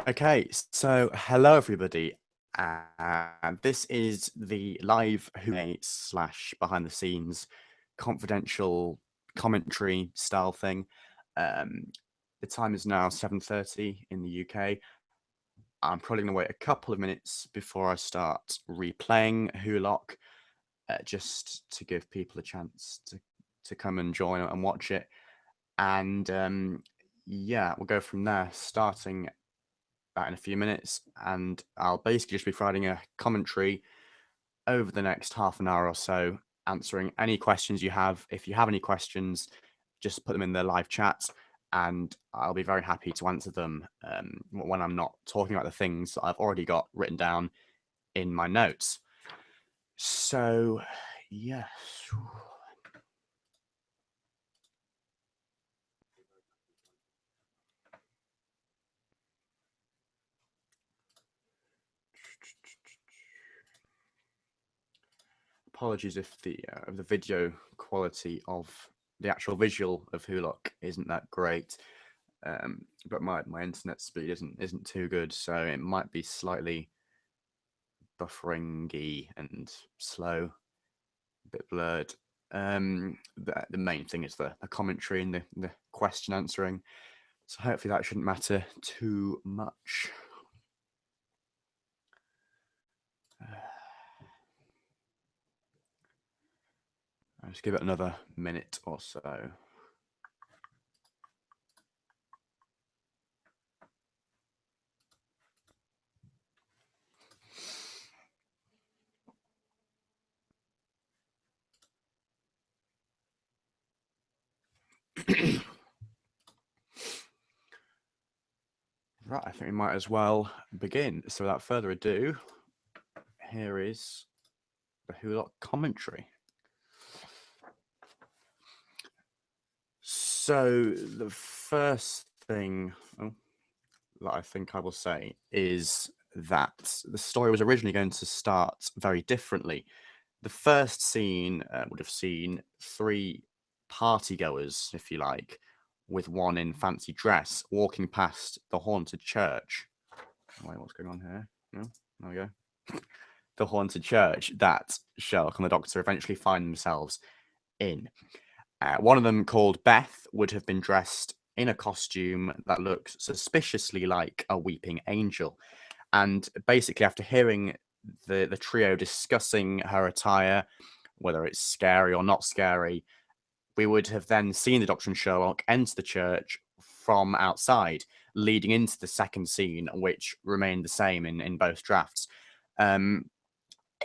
Okay, so hello everybody. And this is the live Q&A slash behind the scenes confidential commentary style thing. The time is now 7:30 in the UK. I'm probably going to wait a couple of minutes before I start replaying Wholock, just to give people a chance to come and join and watch it. And yeah, we'll go from there, starting that in a few minutes, and I'll basically just be providing a commentary over the next half an hour or so, answering any questions you have. If you have any questions, just put them in the live chat, and I'll be very happy to answer them when I'm not talking about the things that I've already got written down in my notes. So, yes. Apologies if the video quality of the actual visual of Wholock isn't that great. But my internet speed isn't too good, so it might be slightly bufferingy and slow, a bit blurred. The main thing is the commentary and the question answering, so hopefully that shouldn't matter too much. I'll just give it another minute or so. Right, I think we might as well begin. So without further ado, here is the Wholock commentary. So the first thing that I think I will say is that the story was originally going to start very differently. The first scene would have seen three partygoers, if you like, with one in fancy dress walking past the haunted church. Wait, what's going on here? No, there we go. The haunted church that Sherlock and the Doctor eventually find themselves in. One of them, called Beth, would have been dressed in a costume that looks suspiciously like a weeping angel. And basically, after hearing the trio discussing her attire, whether it's scary or not scary, we would have then seen the Doctor and Sherlock enter the church from outside, leading into the second scene, which remained the same in both drafts.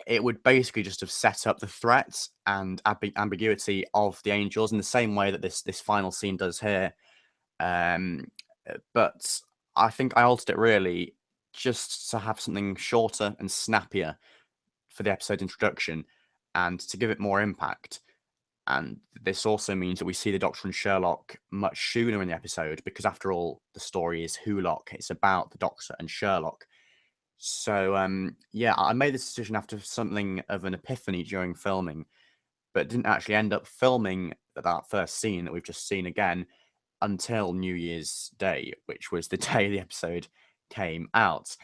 It would basically just have set up the threat and ambiguity of the angels in the same way that this final scene does here. But I think I altered it really just to have something shorter and snappier for the episode introduction and to give it more impact. And this also means that we see the Doctor and Sherlock much sooner in the episode because, after all, the story is Wholock. It's about the Doctor and Sherlock. So, yeah, I made this decision after something of an epiphany during filming, but didn't actually end up filming that first scene that we've just seen again until New Year's Day, which was the day the episode came out.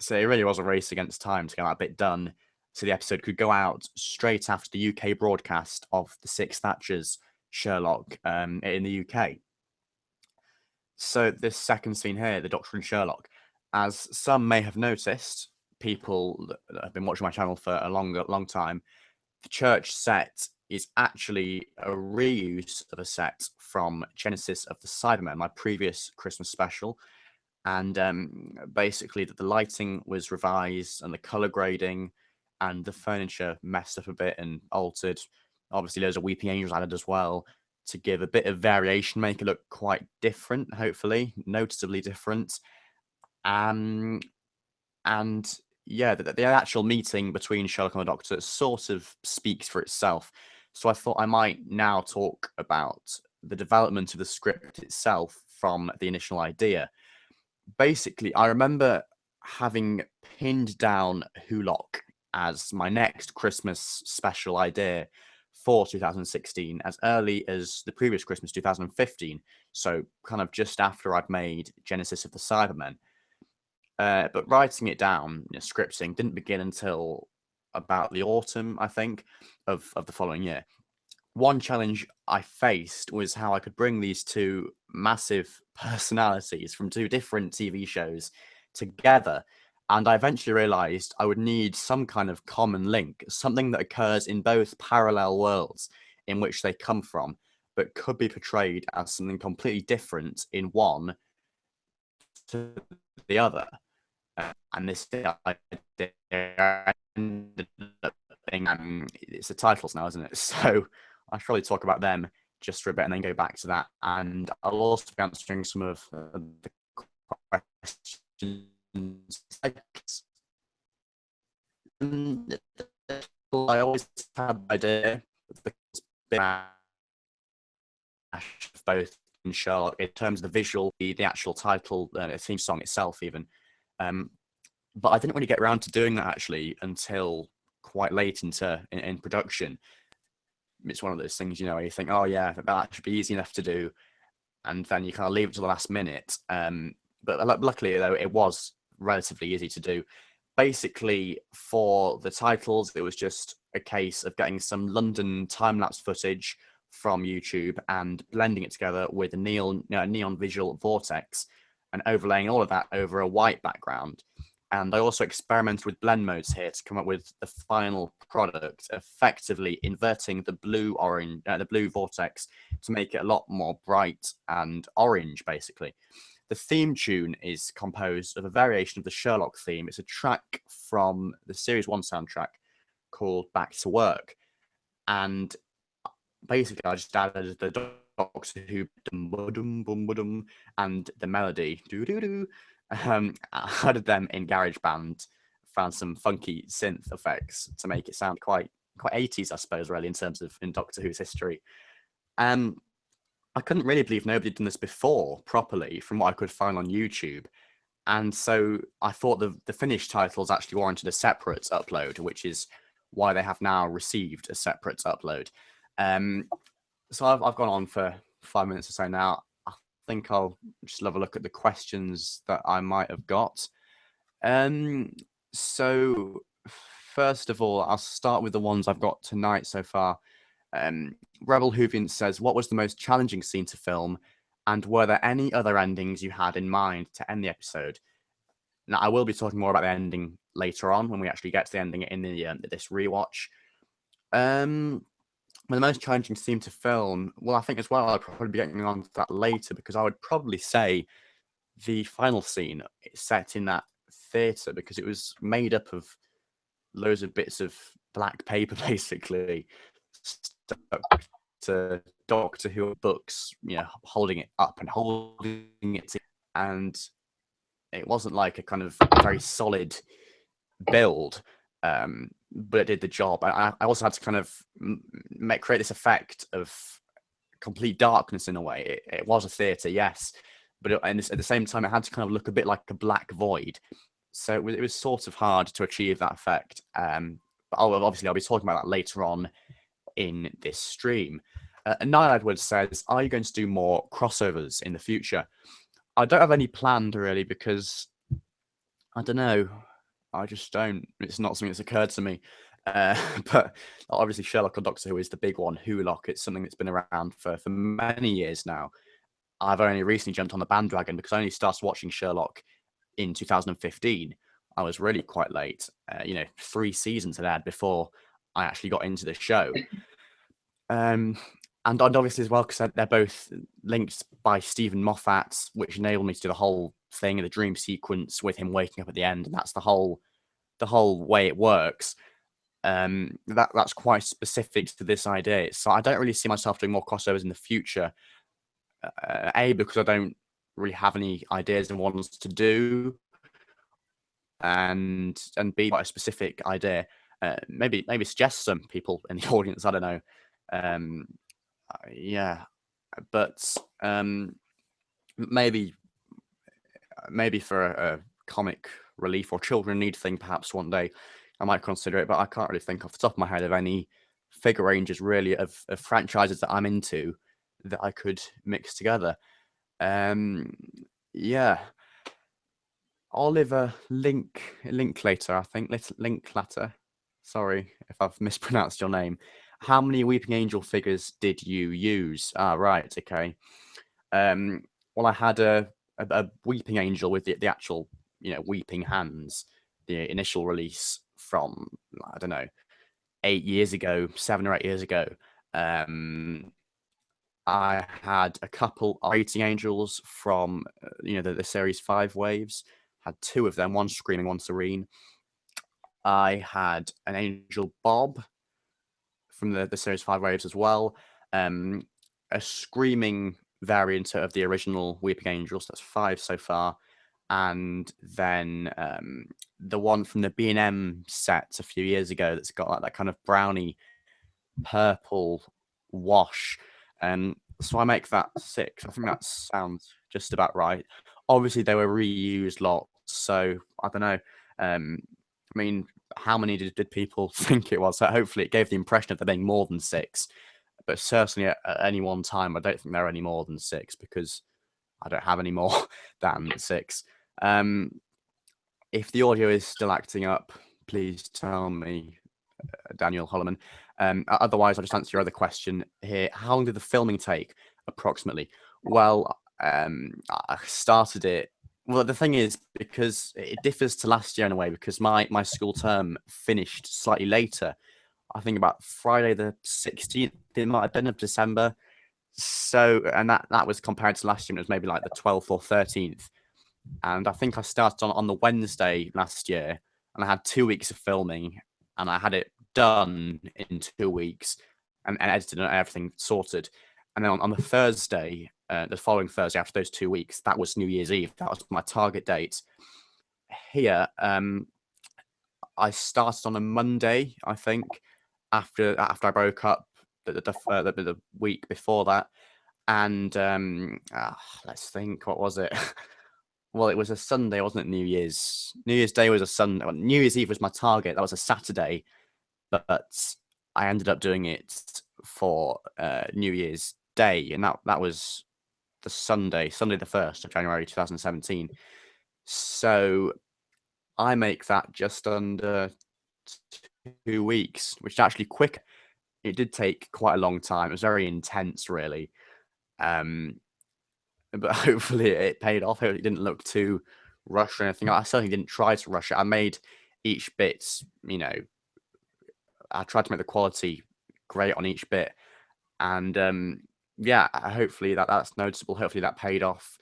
So it really was a race against time to get that bit done, so the episode could go out straight after the UK broadcast of the Six Thatchers Sherlock in the UK. So this second scene here, the Doctor and Sherlock, as some may have noticed, people that have been watching my channel for a long time, the church set is actually a reuse of a set from Genesis of the Cybermen, my previous Christmas special. And basically, that the lighting was revised and the color grading and the furniture messed up a bit and altered. Obviously, there's a Weeping Angels added as well to give a bit of variation, make it look quite different, hopefully, noticeably different. And yeah, the actual meeting between Sherlock and the Doctor sort of speaks for itself. So I thought I might now talk about the development of the script itself from the initial idea. Basically, I remember having pinned down Wholock as my next Christmas special idea for 2016 as early as the previous Christmas, 2015. So kind of just after I'd made Genesis of the Cybermen. But writing it down, scripting, didn't begin until about the autumn, I think, of the following year. One challenge I faced was how I could bring these two massive personalities from two different TV shows together. And I eventually realized I would need some kind of common link, something that occurs in both parallel worlds in which they come from, but could be portrayed as something completely different in one to the other. And this idea ended up being, it's the titles now, isn't it? So I'll probably talk about them just for a bit and then go back to that. And I'll also be answering some of the questions. I always had the idea of both in Sherlock in terms of the visual, the actual title, theme song itself, even. But I didn't really get around to doing that actually until quite late in production. It's one of those things, where you think, oh yeah, that should be easy enough to do, and then you kind of leave it to the last minute. But luckily, though, it was relatively easy to do. Basically, for the titles, it was just a case of getting some London time-lapse footage from YouTube and blending it together with a neon visual vortex and overlaying all of that over a white background. And I also experimented with blend modes here to come up with the final product, effectively inverting the blue vortex to make it a lot more bright and orange, basically. The theme tune is composed of a variation of the Sherlock theme. It's a track from the Series 1 soundtrack called Back to Work. And basically, I just added the Doctor Who and the melody. I added them in GarageBand, found some funky synth effects to make it sound quite 80s, I suppose, really, in terms of in Doctor Who's history. I couldn't really believe nobody had done this before properly from what I could find on YouTube. And so I thought the finished titles actually warranted a separate upload, which is why they have now received a separate upload. So I've gone on for 5 minutes or so now. I think I'll just have a look at the questions that I might have got. So first of all, I'll start with the ones I've got tonight so far. Rebel Hoovian says, what was the most challenging scene to film? And were there any other endings you had in mind to end the episode? Now, I will be talking more about the ending later on when we actually get to the ending in this rewatch. The most challenging scene to film, well, I think as well, I'll probably be getting on to that later because I would probably say the final scene set in that theatre because it was made up of loads of bits of black paper, basically, stuck to Doctor Who books, holding it up and holding it, and it wasn't like a kind of very solid build, but it did the job. I also had to kind of create this effect of complete darkness in a way. It was a theatre, yes, but at the same time, it had to kind of look a bit like a black void. So it was sort of hard to achieve that effect. But obviously, I'll be talking about that later on in this stream. Niall Edwards says, are you going to do more crossovers in the future? I don't have any planned really because I don't know. I just don't. It's not something that's occurred to me. But obviously, Sherlock or Doctor Who is the big one. Wholock, it's something that's been around for many years now. I've only recently jumped on the bandwagon because I only started watching Sherlock in 2015. I was really quite late. 3 seasons had had before I actually got into the show. And obviously as well, because they're both linked by Stephen Moffat, which enabled me to do the whole thing in the dream sequence with him waking up at the end, and that's the whole way it works. That's quite specific to this idea. So I don't really see myself doing more crossovers in the future. A, because I don't really have any ideas and ones to do, and B, quite a specific idea. Maybe suggest some people in the audience. I don't know. Yeah, but maybe for a comic relief or children need thing, perhaps one day I might consider it. But I can't really think off the top of my head of any figure ranges really of franchises that I'm into that I could mix together. Yeah. Oliver Linklater, I think. Linklater. Sorry if I've mispronounced your name. How many Weeping Angel figures did you use? Ah, right, okay. Well, I had a Weeping Angel with the actual, weeping hands, the initial release from, I don't know, 8 years ago, 7 or 8 years ago. I had a couple of Rating Angels from, the Series 5 waves. Had two of them, one Screaming, one Serene. I had an Angel Bob from the Series 5 waves as well. A Screaming variant of the original Weeping Angels. That's 5 so far. And then the one from the B&M set a few years ago that's got like that kind of brownie purple wash. So I make that 6. I think that sounds just about right. Obviously, they were reused lots, so I don't know. I mean, how many did people think it was? So hopefully, it gave the impression of there being more than 6. But certainly, at any one time, I don't think there are any more than 6 because I don't have any more than 6. If the audio is still acting up, please tell me, Daniel Holloman. Otherwise, I'll just answer your other question here. How long did the filming take, approximately? Well, I started it. Well, the thing is, because it differs to last year in a way, because my school term finished slightly later. I think about Friday the 16th, it might have been, of December. So, and that was compared to last year, it was maybe like the 12th or 13th. And I think I started on the Wednesday last year, and I had 2 weeks of filming, and I had it done in 2 weeks, and edited and everything sorted. And then on the Thursday, the following Thursday after those 2 weeks, that was New Year's Eve. That was my target date. Here, I started on a Monday, I think, after I broke up the week before that, and let's think, what was it? Well, it was a Sunday, wasn't it? New Year's Day was a Sunday. Well, New Year's Eve was my target. That was a Saturday, but I ended up doing it for New Year's Day, and that was the Sunday the 1st of January 2017. So I make that just under 2 weeks, which is actually quick. It did take quite a long time. It was very intense, really. But hopefully it paid off. It didn't look too rushed or anything. I certainly didn't try to rush it. I made each bit, I tried to make the quality great on each bit. And yeah, hopefully that's noticeable. Hopefully that paid off.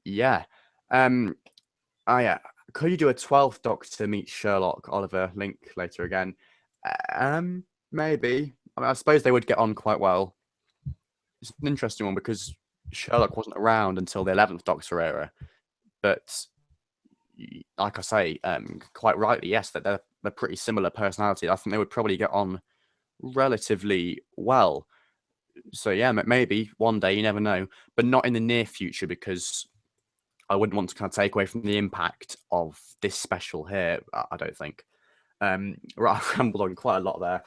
Yeah. Yeah. Could you do a 12th Doctor meets Sherlock, Oliver Linklater again? Maybe. I mean, I suppose they would get on quite well. It's an interesting one because Sherlock wasn't around until the 11th Doctor era. But like I say, quite rightly, yes, that they're pretty similar personality. I think they would probably get on relatively well. So yeah, maybe one day, you never know, but not in the near future, because I wouldn't want to kind of take away from the impact of this special here. I don't think. Right, I've rambled on quite a lot there.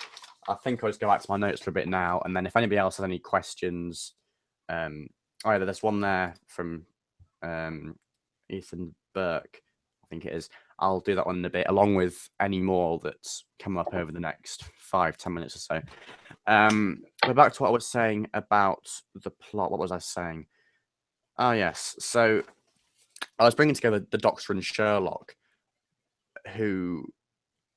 I think I'll just go back to my notes for a bit now, and then if anybody else has any questions, either there's one there from Ethan Burke, I think it is. I'll do that one in a bit, along with any more that's come up over the next 5-10 minutes or so. But back to what I was saying about the plot. What was I saying? Oh, yes. So I was bringing together the Doctor and Sherlock, who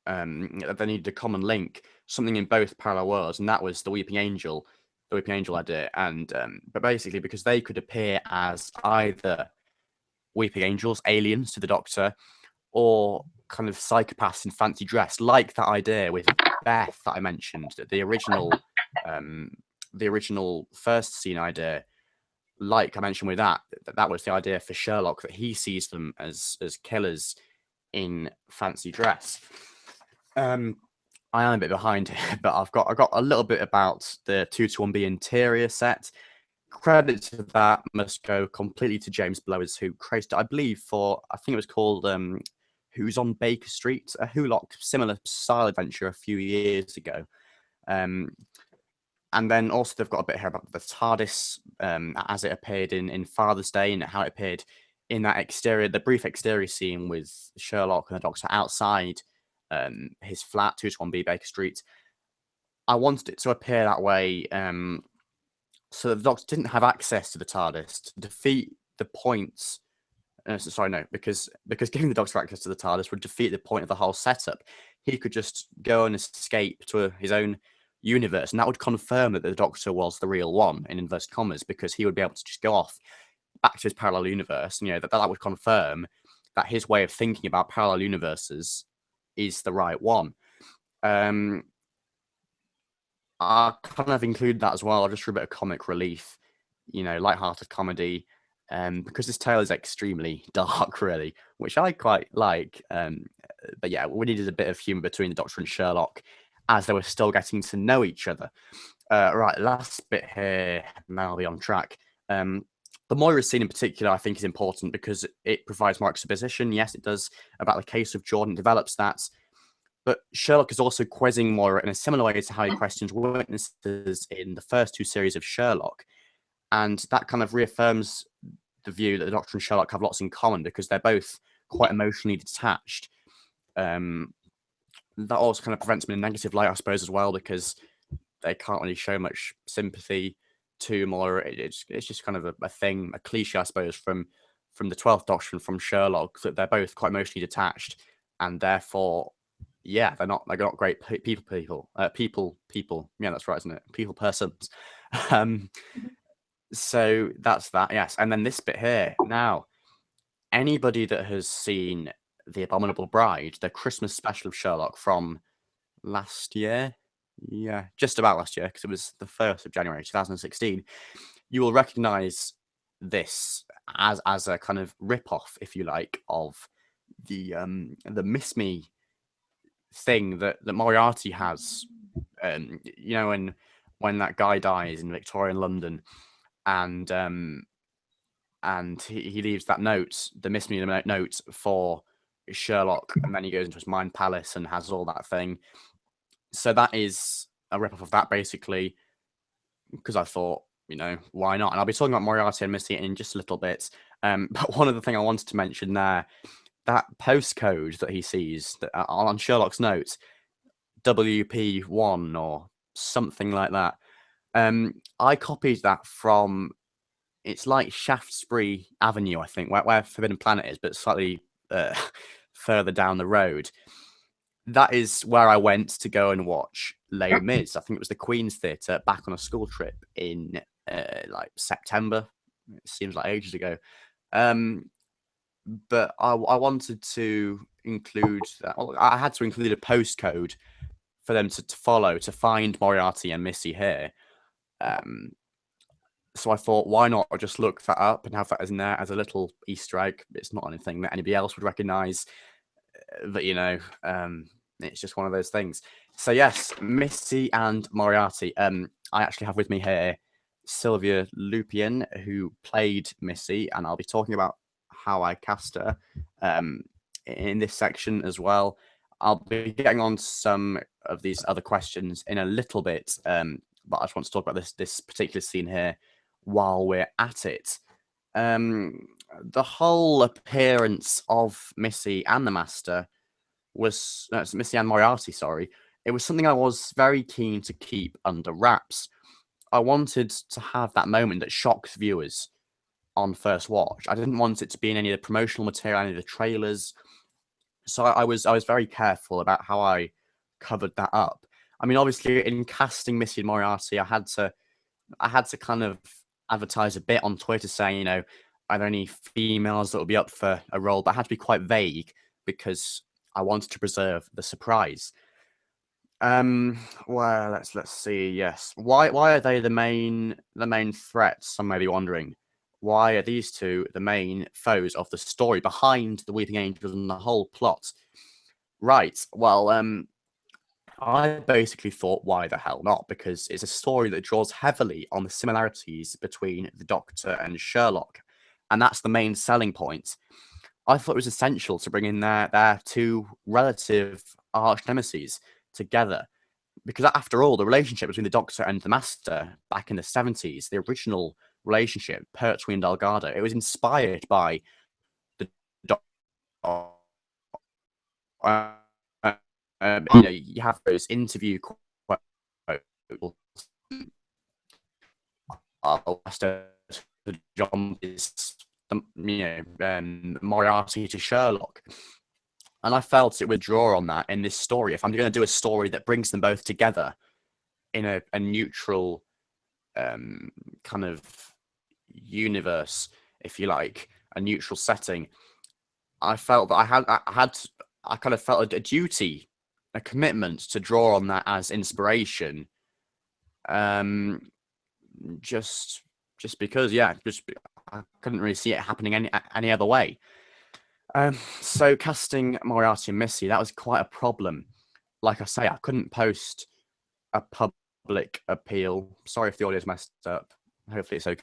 they needed a common link, something in both parallel worlds, and that was the Weeping Angel idea. And but basically, because they could appear as either Weeping Angels, aliens to the Doctor, or kind of psychopaths in fancy dress, like that idea with Beth that I mentioned, the original first scene idea. Like I mentioned with that was the idea for Sherlock, that he sees them as killers in fancy dress. I am a bit behind here, but I got a little bit about the 221B interior set. Credit to that must go completely to James Blowers, who created, I believe, I think it was called Who's on Baker Street, a Wholock similar style adventure a few years ago. And then also they've got a bit here about the TARDIS as it appeared in Father's Day, and how it appeared in the brief exterior scene with Sherlock and the Doctor outside his flat, 221B Baker Street, I wanted it to appear that way, so that the Doctor didn't have access to the TARDIS to defeat the points. Sorry, no, because giving the Doctor access to the TARDIS would defeat the point of the whole setup. He could just go and escape to his own universe, and that would confirm that the Doctor was the real one, in inverted commas, because he would be able to just go off back to his parallel universe. You know, that would confirm that his way of thinking about parallel universes is the right one. I kind of include that as well, just for a bit of comic relief, you know, light-hearted comedy, because this tale is extremely dark, really, which I quite like. But yeah, we needed a bit of humour between the Doctor and Sherlock as they were still getting to know each other. Right, last bit here, now I'll be on track. The Moira scene in particular, I think, is important because it provides more exposition. Yes, it does, about the case of Jordan, develops that. But Sherlock is also quizzing Moira in a similar way to how he questions witnesses in the first two series of Sherlock. And that kind of reaffirms the view that the Doctor and Sherlock have lots in common because they're both quite emotionally detached. That also kind of prevents them in a negative light, I suppose, as well, because they can't really show much sympathy to Moira. It's just kind of a thing, a cliche, I suppose, from the 12th Doctor and from Sherlock, that they're both quite emotionally detached, and therefore, yeah, they're not great people. Yeah, that's right, isn't it? People persons. So that's that, yes. And then this bit here. Now, anybody that has seen The Abominable Bride, the Christmas special of Sherlock from last year, yeah, just about last year, because it was the 1st of January 2016, you will recognize this as a kind of rip-off, if you like, of the Miss Me thing that Moriarty has. You know, when that guy dies in Victorian London, and he leaves that note, the Miss Me note for Sherlock, and then he goes into his mind palace and has all that thing. So that is a rip-off of that, basically, because I thought, you know, why not? And I'll be talking about Moriarty and Missy in just a little bit. But one other thing I wanted to mention there, that postcode that he sees that, on Sherlock's notes, WP1 or something like that. I copied that from, it's like Shaftesbury Avenue, I think, where Forbidden Planet is, but slightly further down the road. That is where I went to go and watch Les Mis. I think it was the Queen's Theatre back on a school trip in like September. It seems like ages ago. But I wanted to include that. Well, I had to include a postcode for them to follow to find Moriarty and Missy here. So I thought, why not just look that up and have that as in there as a little Easter egg? It's not anything that anybody else would recognize, but you know, it's just one of those things. So yes, Missy and Moriarty. I actually have with me here Sylvia Lupien, who played Missy, and I'll be talking about how I cast her in this section as well. I'll be getting on some of these other questions in a little bit, but I just want to talk about this particular scene here while we're at it. The whole appearance of Missy and the Master was Missy and Moriarty, sorry. It was something I was very keen to keep under wraps. I wanted to have that moment that shocks viewers on first watch. I didn't want it to be in any of the promotional material, any of the trailers. So I was very careful about how I covered that up. I mean, obviously, in casting Missy and Moriarty, I had to kind of advertise a bit on Twitter saying, you know, are there any females that will be up for a role? But I had to be quite vague because I wanted to preserve the surprise. Well, let's see. Yes, why are they the main threats? Some may be wondering. Why are these two the main foes of the story behind the Weeping Angels and the whole plot? Right. Well, I basically thought, why the hell not? Because it's a story that draws heavily on the similarities between the Doctor and Sherlock, and that's the main selling point. I thought it was essential to bring in their two relative arch nemesis together, because after all, the relationship between the Doctor and the Master back in the 70s, the original relationship, Pertwee and Delgado, it was inspired by uh, you have those interview quotes. John is, Moriarty to Sherlock. And I felt it would draw on that in this story. If I'm going to do a story that brings them both together in a neutral kind of universe, if you like, a neutral setting, I felt that I kind of felt a duty, a commitment to draw on that as inspiration. Just because, yeah, I couldn't really see it happening any other way. So casting Moriarty and Missy, that was quite a problem. Like I say, I couldn't post a public appeal. Sorry if the audio's messed up. Hopefully it's okay.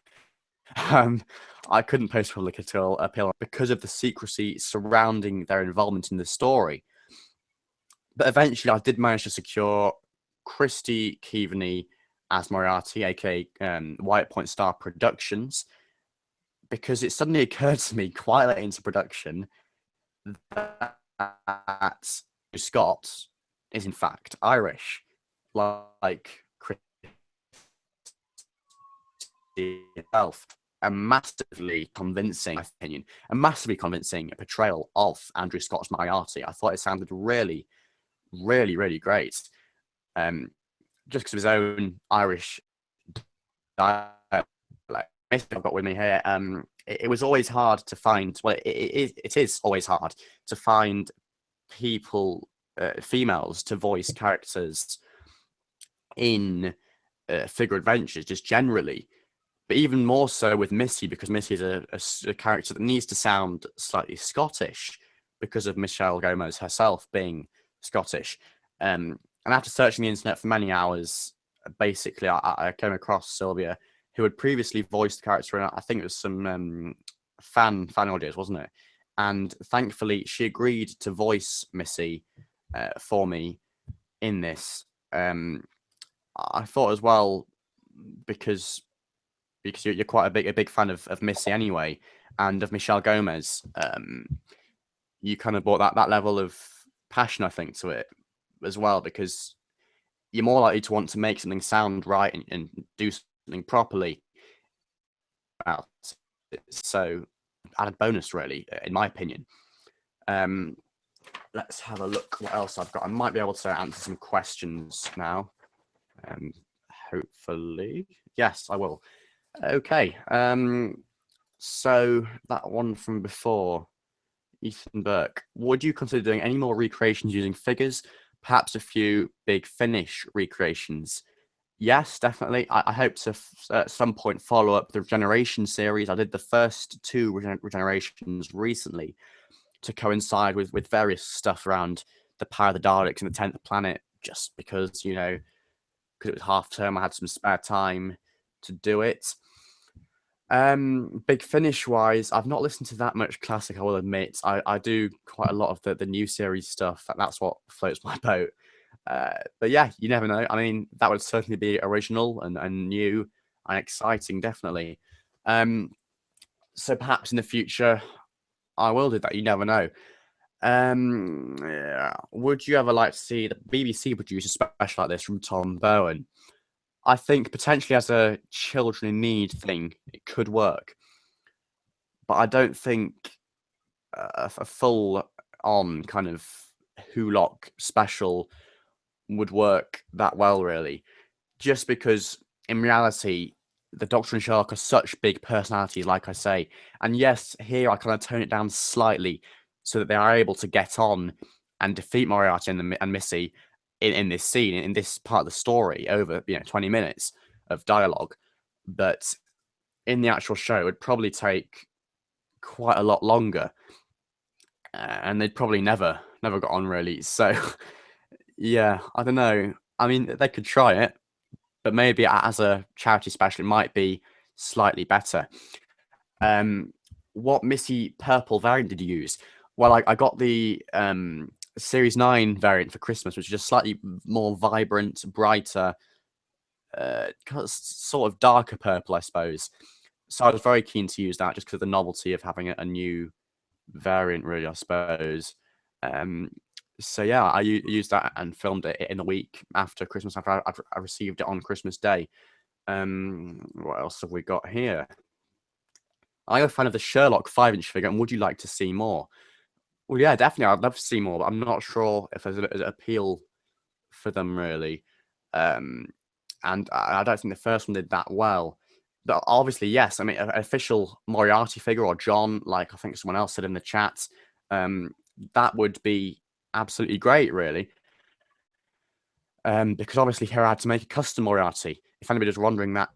I couldn't post a public appeal because of the secrecy surrounding their involvement in the story. But eventually, I did manage to secure Christy Keaveney as Moriarty, aka Wyatt Point Star Productions, because it suddenly occurred to me quite late into production that Scott is in fact Irish, like Christy itself. A massively convincing opinion, a massively convincing portrayal of Andrew Scott's Moriarty. I thought it sounded really, really, really great. Just because of his own Irish dialect, like I've got with me here. It was always hard to find. Well, it is always hard to find people, females, to voice characters in figure adventures, just generally. But even more so with Missy, because Missy is a character that needs to sound slightly Scottish because of Michelle Gomez herself being Scottish. And after searching the internet for many hours, basically, I came across Sylvia, who had previously voiced the character, and I think it was some fan audios, wasn't it? And thankfully, she agreed to voice Missy for me in this. I thought as well, because you're quite a big fan of Missy anyway, and of Michelle Gomez. You kind of brought that level of passion, I think, to it as well, because you're more likely to want to make something sound right and do something properly about it. So, added bonus, really, in my opinion. Let's have a look what else I've got. I might be able to answer some questions now. Hopefully. Yes, I will. Okay. So that one from before, Ethan Burke. Would you consider doing any more recreations using figures? Perhaps a few Big Finish recreations? Yes, definitely. I hope to at some point follow up the Regeneration series. I did the first two Regenerations recently to coincide with various stuff around the Power of the Daleks and the 10th Planet, just because, because it was half term, I had some spare time to do it. Big Finish wise, I've not listened to that much classic, I will admit. I do quite a lot of the new series stuff. That's what floats my boat. But yeah, you never know. I mean, that would certainly be original and new and exciting, definitely. So perhaps in the future, I will do that. You never know. Yeah. Would you ever like to see the BBC produce a special like this from Tom Bowen? I think potentially as a children in need thing, it could work. But I don't think a full on kind of Wholock special would work that well, really. Just because in reality, the Doctor and Sherlock are such big personalities, like I say. And yes, here I kind of tone it down slightly so that they are able to get on and defeat Moriarty and Missy in this scene, in this part of the story, over 20 minutes of dialogue. But in the actual show, it would probably take quite a lot longer. And they'd probably never got on, really. So, yeah, I don't know. I mean, they could try it, but maybe as a charity special, it might be slightly better. What Missy Purple variant did you use? Well, I got the Series 9 variant for Christmas, which is just slightly more vibrant, brighter, sort of darker purple, I suppose. So I was very keen to use that just because of the novelty of having a new variant, really, I suppose. Um, so yeah, I used that and filmed it in the week after Christmas. After I received it on Christmas Day. What else have we got here? I'm a fan of the Sherlock 5-inch figure, and would you like to see more? Well, yeah, definitely. I'd love to see more, but I'm not sure if there's an appeal for them really. Um, and I don't think the first one did that well. But obviously, yes. I mean, an official Moriarty figure or John, like I think someone else said in the chat, that would be absolutely great, really. Because obviously here I had to make a custom Moriarty. If anybody's wondering, that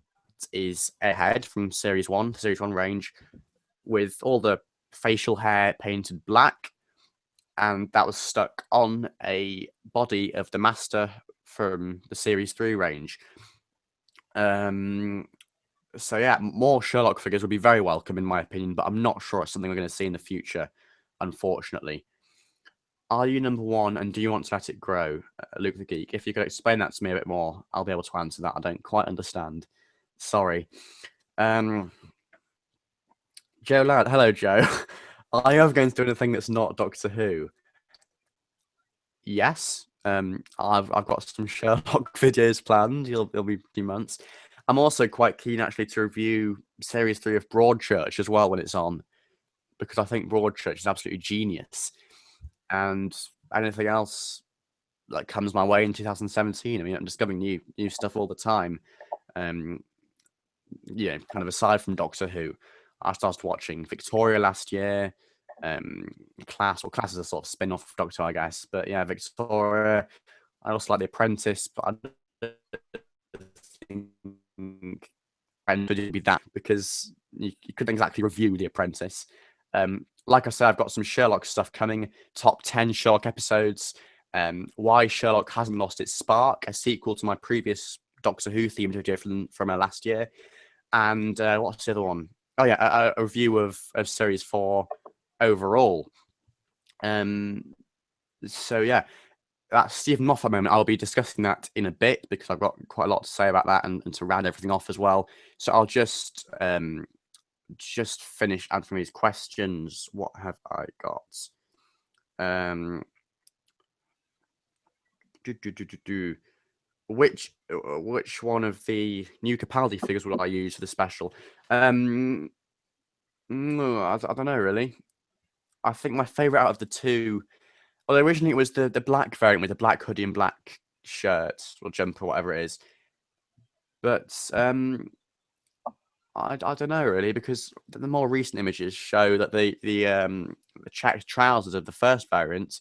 is a head from Series 1, the Series 1 range, with all the facial hair painted black, and that was stuck on a body of the Master from the Series 3 range. So yeah, more Sherlock figures would be very welcome in my opinion, but I'm not sure it's something we're going to see in the future, unfortunately. Are you number one, and do you want to let it grow, Luke the Geek? If you could explain that to me a bit more, I'll be able to answer that. I don't quite understand. Sorry. Joe Ladd, hello Joe. Are you ever going to do anything that's not Doctor Who? Yes. I've got some Sherlock videos planned. It'll be a few months. I'm also quite keen actually to review Series 3 of Broadchurch as well when it's on, because I think Broadchurch is absolutely genius. And anything else that comes my way in 2017, I mean, I'm discovering new stuff all the time. Kind of aside from Doctor Who, I started watching Victoria last year. Class is a sort of spin-off of Doctor Who, I guess. But yeah, Victoria. I also like The Apprentice, but I don't think would be that, because you couldn't exactly review The Apprentice. Like I said, I've got some Sherlock stuff coming. Top 10 Sherlock episodes. Why Sherlock hasn't lost its spark, a sequel to my previous Doctor Who themed video from last year. And what's the other one? Oh yeah, a review of Series 4 overall. So yeah, that Stephen Moffat moment, I'll be discussing that in a bit, because I've got quite a lot to say about that and to round everything off as well. So I'll just finish answering these questions. What have I got? Which one of the new Capaldi figures would I use for the special? I don't know really. I think my favorite out of the two, well, originally it was the black variant with the black hoodie and black shirt or jumper, whatever it is. But I don't know really, because the more recent images show that the checked trousers of the first variant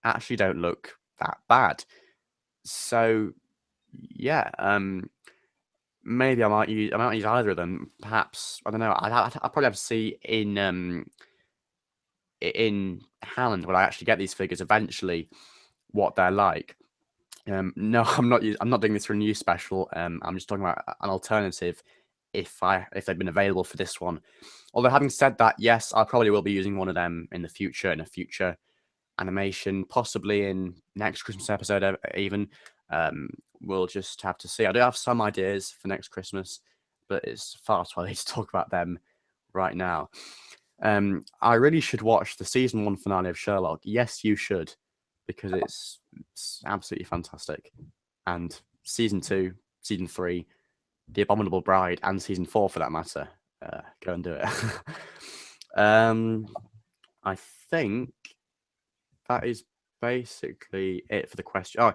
actually don't look that bad. So yeah, maybe I might use either of them. Perhaps, I don't know. I'll probably have to see in Haaland when I actually get these figures eventually what they're like. No, I'm not doing this for a new special. I'm just talking about an alternative if they've been available for this one. Although having said that, yes, I probably will be using one of them in the future, in a future animation, possibly in next Christmas episode even. We'll just have to see. I do have some ideas for next Christmas, but it's far too early to talk about them right now. I really should watch the season 1 finale of Sherlock. Yes, you should, because it's absolutely fantastic. And season 2, season 3, The Abominable Bride, and season 4 for that matter. Go and do it. I think that is basically it for the question. Oh,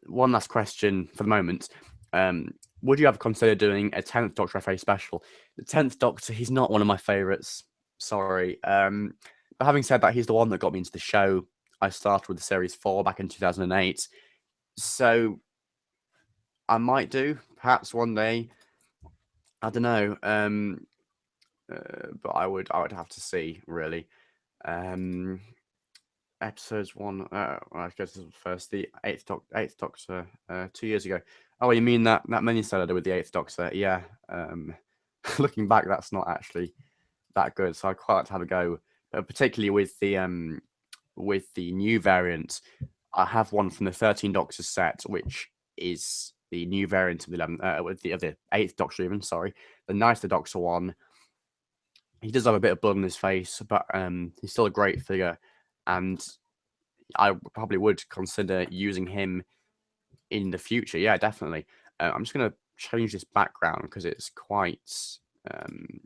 one last question for the moment. Would you ever consider doing a 10th Doctor FA special? The 10th Doctor, he's not one of my favourites. Sorry. But having said that, he's the one that got me into the show. I started with the Series 4 back in 2008. So I might do, perhaps one day. I don't know. But I would have to see, really. Episodes 1. I guess this was first, the Eighth Doctor, 2 years ago. Oh, you mean that mini-sode I did with the Eighth Doctor? Yeah. Looking back, that's not actually that good. So I'd quite like to have a go, but particularly with the new variant. I have one from the 13 Doctors set, which is the new variant of the 11th, with the 8th Doctor even. Sorry, the 9th Doctor one. he does have a bit of blood on his face, but he's still a great figure, and I probably would consider using him in the future. Yeah, definitely. I'm just gonna change this background because it's quite um,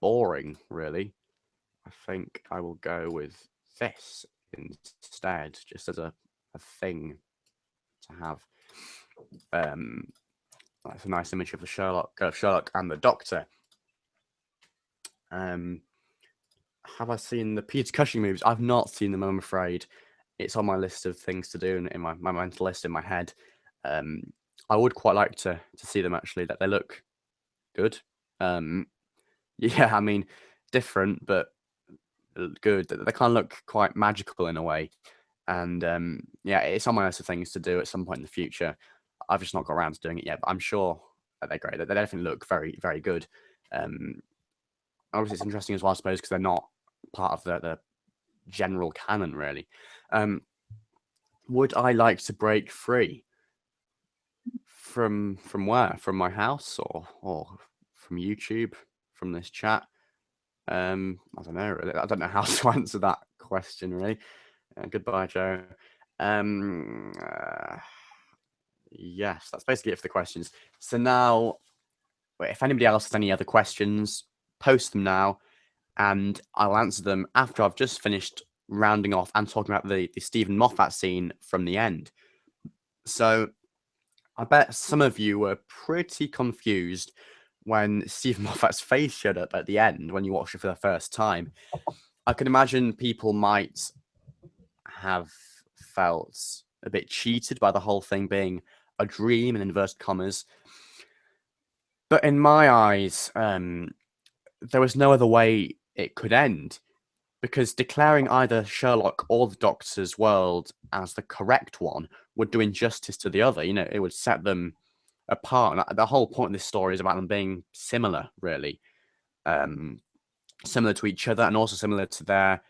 boring, really. I think I will go with this instead, just as a thing to have. That's a nice image of the Sherlock and the Doctor. Have I seen the Peter Cushing movies? I've not seen them, I'm afraid. It's on my list of things to do in my mental list in my head. I would quite like to see them actually. That they look good. Yeah, I mean, different but good. They kind of look quite magical in a way. And yeah, it's on my list of things to do at some point in the future. I've just not got around to doing it yet, but I'm sure that they're great. They definitely look very, very good. Obviously, it's interesting as well, I suppose, because they're not part of the general canon, really. Would I like to break free from where? From my house or from YouTube? From this chat? I don't know. Really. I don't know how to answer that question. Really. Goodbye, Joe. Yes, that's basically it for the questions. So now, if anybody else has any other questions, post them now, and I'll answer them after I've just finished rounding off and talking about the Stephen Moffat scene from the end. So I bet some of you were pretty confused when Stephen Moffat's face showed up at the end when you watched it for the first time. I can imagine people might have felt a bit cheated by the whole thing being a dream in inverted commas. But in my eyes, there was no other way it could end, because declaring either Sherlock or the Doctor's world as the correct one would do injustice to the other. You know, it would set them apart. And the whole point of this story is about them being similar, really, similar to each other, and also similar to their,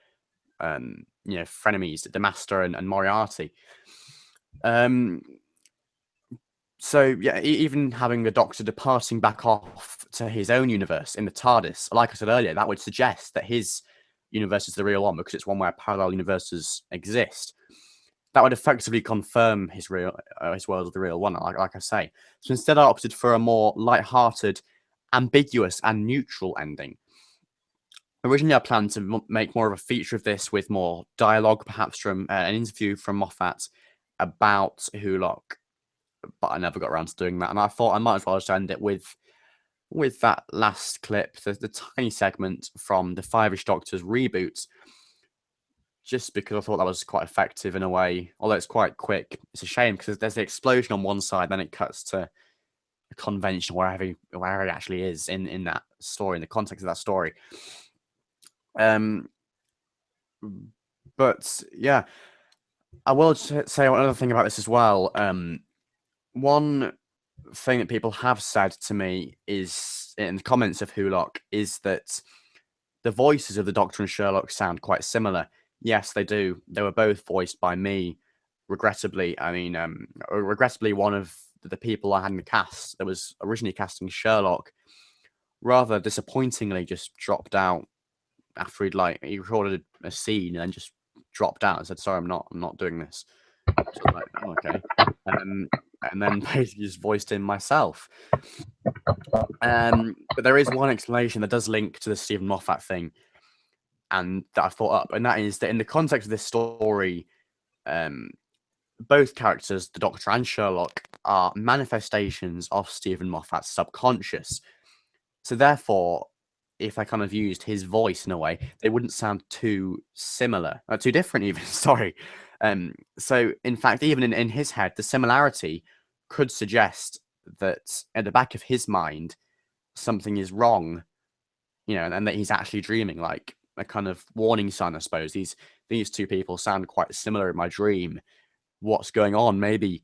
frenemies, the Master and Moriarty. So yeah, even having the Doctor departing back off to his own universe in the TARDIS, like I said earlier, that would suggest that his universe is the real one, because it's one where parallel universes exist. That would effectively confirm his world is the real one, like I say. So instead, I opted for a more light-hearted, ambiguous, and neutral ending. Originally, I planned to make more of a feature of this with more dialogue, perhaps from an interview from Moffat about Wholock, but I never got around to doing that. And I thought I might as well just end it with that last clip, the tiny segment from the Five-ish Doctors reboot, just because I thought that was quite effective in a way. Although it's quite quick, it's a shame because there's the explosion on one side, then it cuts to a convention wherever it actually is in that story, in the context of that story. But yeah, I will say another thing about this as well. One thing that people have said to me is in the comments of Wholock is that the voices of the Doctor and Sherlock sound quite similar. Yes, they do. They were both voiced by me. Regrettably, one of the people I had in the cast that was originally casting Sherlock, rather disappointingly, just dropped out after he recorded a scene and then just dropped out and said, "Sorry, I'm not doing this." So I was like, "Oh, okay," and then basically just voiced him myself. But there is one explanation that does link to the Stephen Moffat thing, and that I thought up, and that is that in the context of this story, both characters, the Doctor and Sherlock, are manifestations of Stephen Moffat's subconscious. So therefore, if I kind of used his voice in a way, they wouldn't sound too similar, or too different even, sorry. So in fact, even in his head, the similarity could suggest that at the back of his mind, something is wrong, and that he's actually dreaming, like a kind of warning sign, I suppose. These two people sound quite similar in my dream. What's going on? Maybe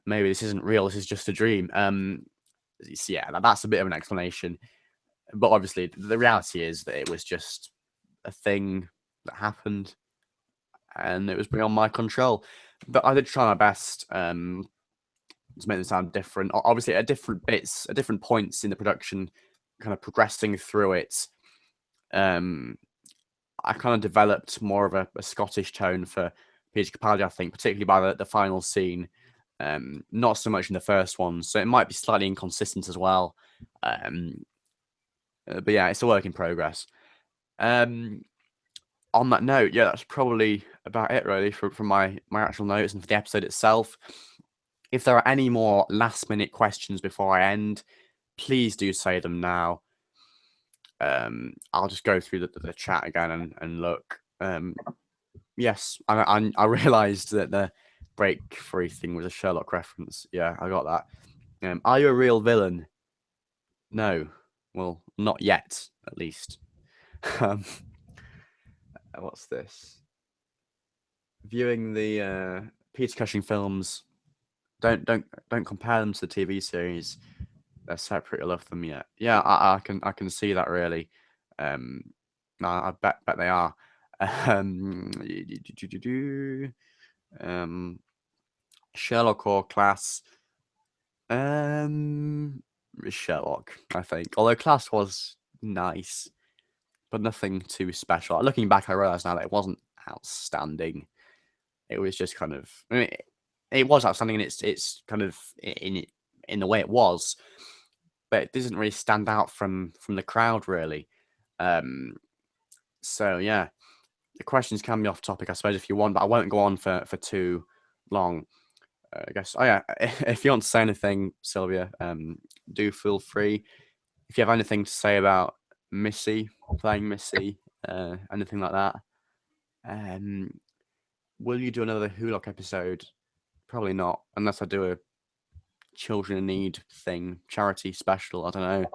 this isn't real. This is just a dream. So yeah, that's a bit of an explanation. But obviously, the reality is that it was just a thing that happened, and it was beyond my control. But I did try my best to make them sound different. Obviously, at different points in the production, kind of progressing through it, I kind of developed more of a Scottish tone for Peter Capaldi, I think, particularly by the final scene. Not so much in the first one, so it might be slightly inconsistent as well. But yeah, it's a work in progress. On that note, yeah, that's probably about it really from my actual notes and for the episode itself. If there are any more last minute questions before I end, please do say them now. I'll just go through the chat again and look. Yes, I realised that the break free thing was a Sherlock reference. Yeah, I got that. Are you a real villain? No. Well, not yet, at least. What's this? Viewing the Peter Cushing films. Don't compare them to the TV series. They're separate. I love them yet. Yeah, I can see that really. I bet they are. Sherlock or Class. Sherlock, I think. Although Class was nice, but nothing too special. Looking back, I realize now that it wasn't outstanding. It was just kind of. I mean, it was outstanding, and it's kind of in the way it was, but it doesn't really stand out from the crowd really. So yeah, the questions can be off topic, I suppose, if you want, but I won't go on for too long. I guess. Oh yeah, if you want to say anything, Sylvia, do feel free. If you have anything to say about Missy, playing Missy, anything like that. Will you do another Wholock episode? Probably not, unless I do a children in need thing, charity special. I don't know,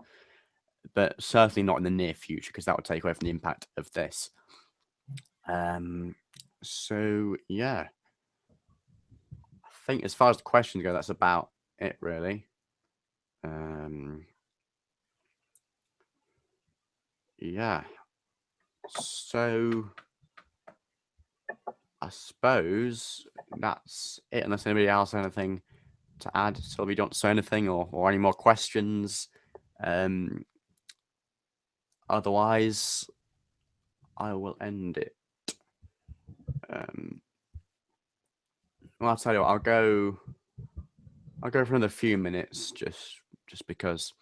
but certainly not in the near future because that would take away from the impact of this. So yeah, I think as far as the questions go, that's about it really. Yeah. So I suppose that's it. Unless anybody else has anything to add, so we don't say anything or any more questions. Otherwise, I will end it. Well, I'll tell you what. I'll go for another few minutes, just because.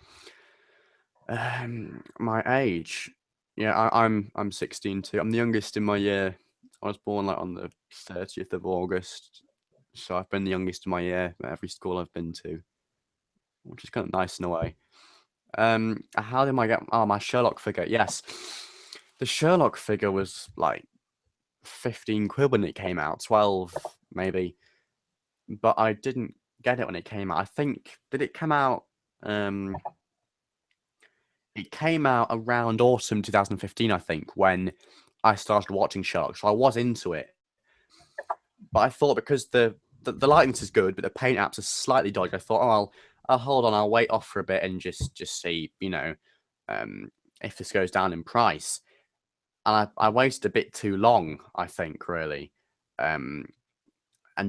My age. Yeah, I'm 16 too. I'm the youngest in my year. I was born like on the 30th of August, so I've been the youngest in my year at every school I've been to, which is kind of nice in a way. How did I get? Oh, my Sherlock figure. Yes, the Sherlock figure was like 15 quid when it came out, 12 maybe, but I didn't get it when it came out. I think did it come out? It came out around autumn 2015, I think, when I started watching Sherlock. So I was into it, but I thought because the lighting is good, but the paint apps are slightly dodgy. I thought, oh, I'll hold on, I'll wait off for a bit and just see, if this goes down in price. And I waited a bit too long, I think, really. And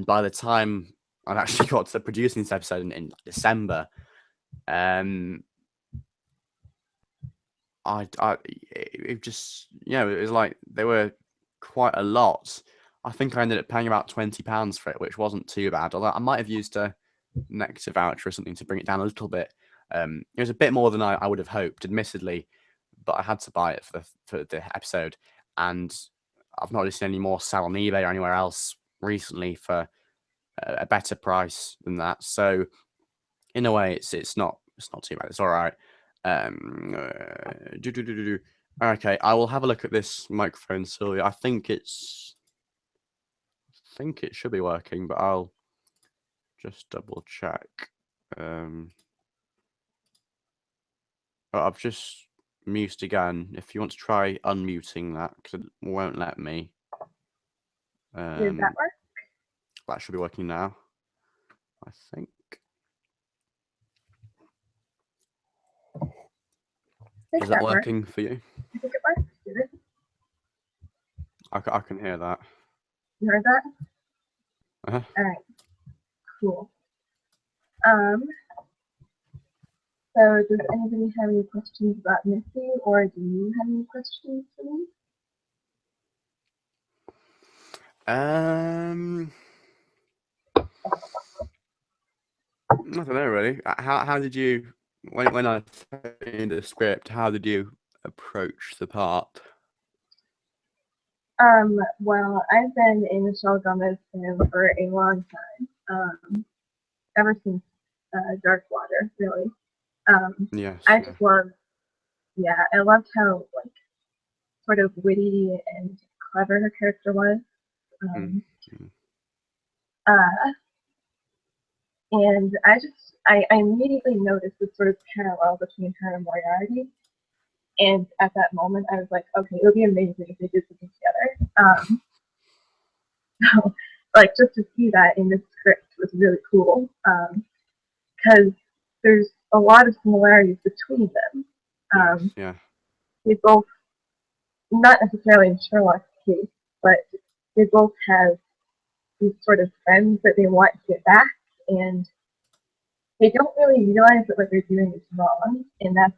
by the time I'd actually got to producing this episode in December, it just it was like they were quite a lot. I think I ended up paying about £20 for it, which wasn't too bad. Although I might have used a Nectar voucher or something to bring it down a little bit. It was a bit more than I would have hoped, admittedly, but I had to buy it for the episode, and I've not really seen any more sell on eBay or anywhere else recently for a better price than that. So in a way, it's not too bad. It's all right. Okay, I will have a look at this microphone, Sylvia. I think it should be working, but I'll just double check. I've just muted again. If you want to try unmuting that, because it won't let me. Did that work? That should be working now, I think. Is that working for you? I think it worked. Did it? I can hear that. You heard that? Uh-huh. All right. Cool. So, does anybody have any questions about Missy, or do you have any questions for me? I don't know really. How did you when I in the script? How did you approach the part? Well, I've been a Michelle Gomez fan for a long time, ever since Dark Water, really. Yes, I yeah. just love, yeah, I loved how like sort of witty and clever her character was. Mm, Um, mm. uh, and I immediately noticed this sort of parallel between her and Moriarty. And at that moment, I was like, okay, it would be amazing if they did something together. So, like, just to see that in this script was really cool. Because there's a lot of similarities between them. Yes, Um, yeah. they both, not necessarily in Sherlock's case, but they both have these sort of friends that they want to get back, and they don't really realize that what they're doing is wrong, and that's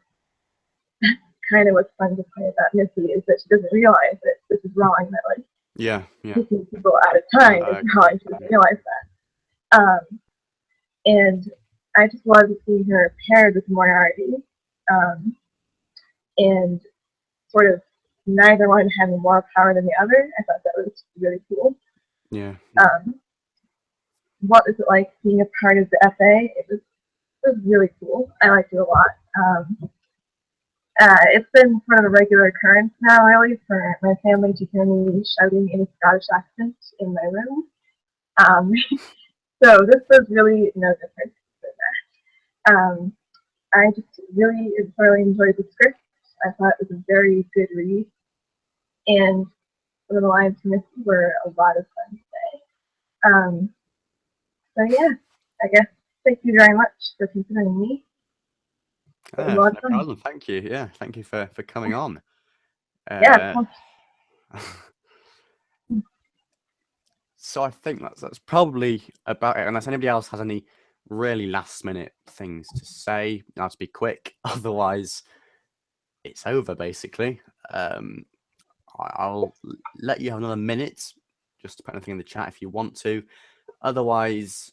kind of what's fun to play about Missy is that she doesn't realize that this is wrong, that like Yeah, yeah. taking people out of No, time is I wrong. agree. She doesn't realize that. And I just love to see her paired with Moriarty, um, and sort of neither one having more power than the other. I thought that was really cool. Yeah, yeah. Um, what was it like being a part of the FA? It was really cool. I liked it a lot. It's been sort of a regular occurrence now, really, for my family to hear me shouting in a Scottish accent in my room. Um, so this was really no different than that. I just really thoroughly enjoyed the script. I thought it was a very good read, and some of the lines from this were a lot of fun to say. So yeah, I guess thank you very much for considering me. It was a lot of No fun. problem. Thank you. Yeah, thank you for coming on. Yeah, of Uh, course. so I think that's probably about it. Unless anybody else has any really last minute things to say, I have to be quick. Otherwise, it's over basically. I'll let you have another minute just to put anything in the chat if you want to. Otherwise,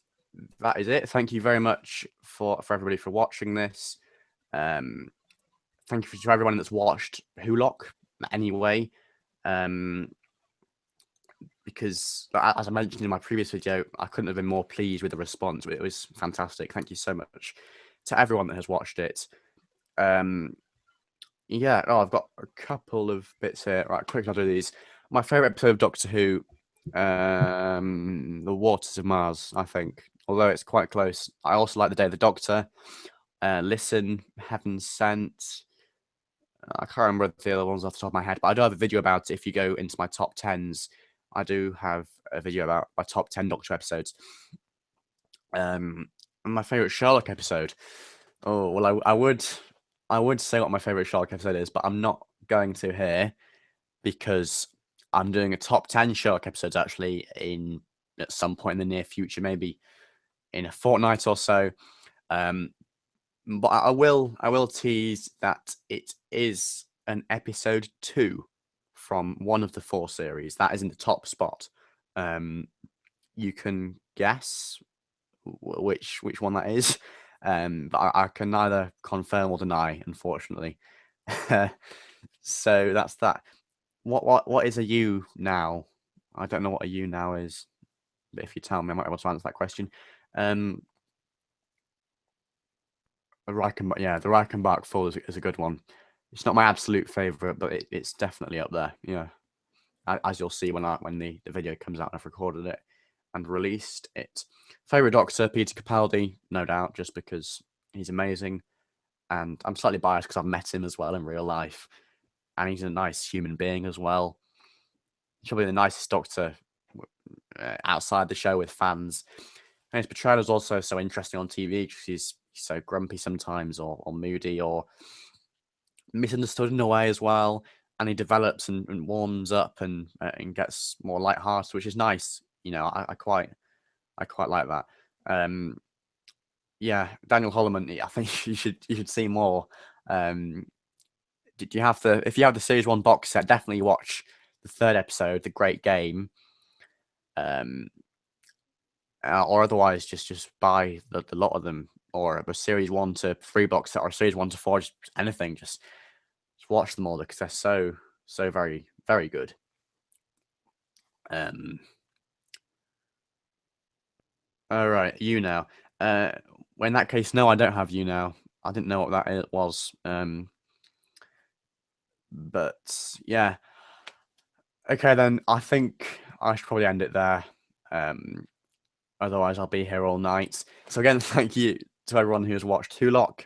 that is it. Thank you very much for everybody for watching this. Um, thank you to everyone that's watched Wholock anyway. Because as I mentioned in my previous video, I couldn't have been more pleased with the response. It was fantastic. Thank you so much to everyone that has watched it. Yeah, I've got a couple of bits here. Right, quick, I'll do these. My favorite episode of Doctor Who, The Waters of Mars, I think. Although it's quite close. I also like The Day of the Doctor, Listen, Heaven Sent. I can't remember the other ones off the top of my head, but I do have a video about it. If you go into my top 10s, I do have a video about my top 10 Doctor episodes. And my favorite Sherlock episode. Oh, well, I would say what my favorite Sherlock episode is, but I'm not going to here because I'm doing a top 10 Sherlock episodes actually in at some point in the near future, maybe in a fortnight or so. But I will tease that it is an episode 2 from one of the 4 series. That is in the top spot. You can guess which one that is. But I can neither confirm or deny, unfortunately. So that's that. What is a U now? I don't know what a U now is, but if you tell me, I might be able to answer that question. The Reichenbach, yeah, the Reichenbach fall is a good one. It's not my absolute favorite, but it's definitely up there. Yeah, as you'll see when the video comes out, I've recorded it and released it. Favorite Doctor, Peter Capaldi, no doubt, just because he's amazing, and I'm slightly biased because I've met him as well in real life, and he's a nice human being as well. He's probably the nicest Doctor outside the show with fans. And his portrayal is also so interesting on TV because he's so grumpy sometimes, or moody, or misunderstood in a way as well. And he develops and warms up and gets more lighthearted, which is nice. You know, I quite like that. yeah, Daniel Holloman. I think you should see more. Did you have the if you have the series one box set, definitely watch the third episode, The Great Game. Um, or otherwise just buy the lot of them, or a series 1 to 3 box set, or series 1 to 4, just anything. Just watch them all because they're so very very good. All right, you now. Uh, well, in that case, no, I don't have you now. I didn't know what that was. But yeah. Okay, then I think I should probably end it there. Um, Otherwise, I'll be here all night. So again, thank you to everyone who's watched Wholock.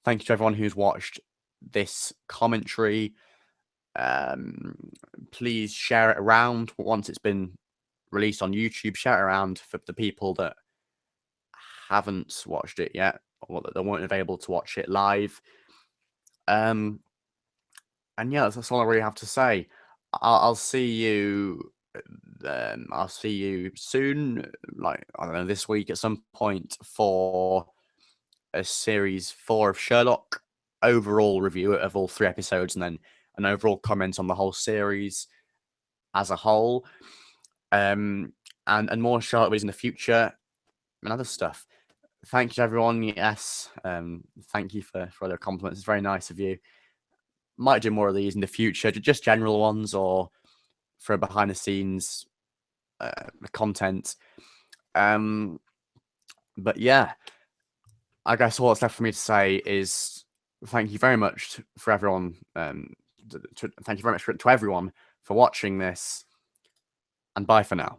Thank you to everyone who's watched this commentary. Please share it around once it's been released on YouTube. Share it around for the people that haven't watched it yet, or that weren't able to watch it live. And yeah, that's all I really have to say. I'll see you. I'll see you soon. Like, I don't know, this week at some point for a series 4 of Sherlock overall review of all 3 episodes, and then an overall comment on the whole series as a whole. And more Sherlock videos in the future and other stuff. Thank you, everyone. Yes, thank you for all the compliments. It's very nice of you. Might do more of these in the future, just general ones, or for behind the scenes content. But yeah, I guess all that's left for me to say is thank you very much for everyone. Thank you very much to everyone for watching this, and bye for now.